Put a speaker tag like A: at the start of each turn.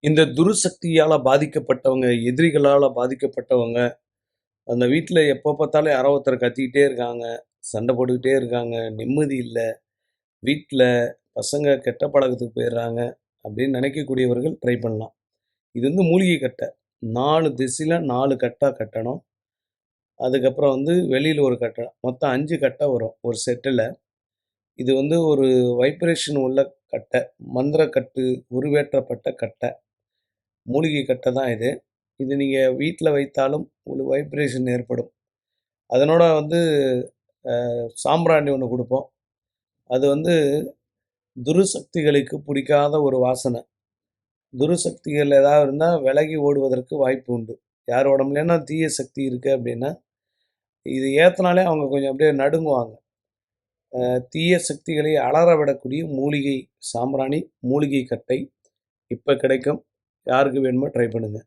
A: இந்த துருசக்தியால பாதிக்கப்பட்டவங்க, எதிரிகளால பாதிக்கப்பட்டவங்க, அந்த வீட்ல எப்ப பார்த்தாலும் யாரோ ஒருத்தர் கத்திக்கிட்டே இருக்காங்க, சண்டை போட்டுக்கிட்டே இருக்காங்க, நிம்மதி இல்ல, வீட்ல பசங்க கெட்ட பழக்கத்துக்கு போயிடுறாங்க அப்படின்னு நினைக்கக்கூடியவர்கள் ட்ரை பண்ணலாம். இது வந்து மூலிகை கட்டை. 4 திசையில 4 கட்டா கட்டணும். அதுக்கப்புறம் வந்து வெளியில ஒரு கட்டை. மொத்தம் 5 கட்டை வரும் ஒரு செட்டுல. இது வந்து ஒரு வைப்ரேஷன் உள்ள கட்டை. மந்திர கட்டு, உருவேற்றப்பட்ட கட்டை. மூலிகை கட்டை தான் இது. இது நீங்க வீட்ல வைத்தாலும் உங்களுக்கு வைப்ரேஷன் ஏற்படும். அதனோட வந்து சாம்பிராணி ஒண்ணு குடுப்போம். அது வந்து துருசக்திகளுக்கு பிடிக்காத ஒரு வாசனை. துருசக்திகள் ஏதாவது இருந்தா விலகி ஓடுவதற்கு வாய்ப்பு உண்டு. யார் உடம்புலனா தீய சக்தி இருக்கு அப்படின்னா, இது ஏத்துனாலே அவங்க கொஞ்சம் அப்படியே நடுங்குவாங்க. தீய சக்திகளை அலற விடக்கூடிய மூலிகை சாம்பிராணி, மூலிகை கட்டை இப்ப கிடைக்கும். யாருக்கு வேணுமோ ட்ரை பண்ணுங்க.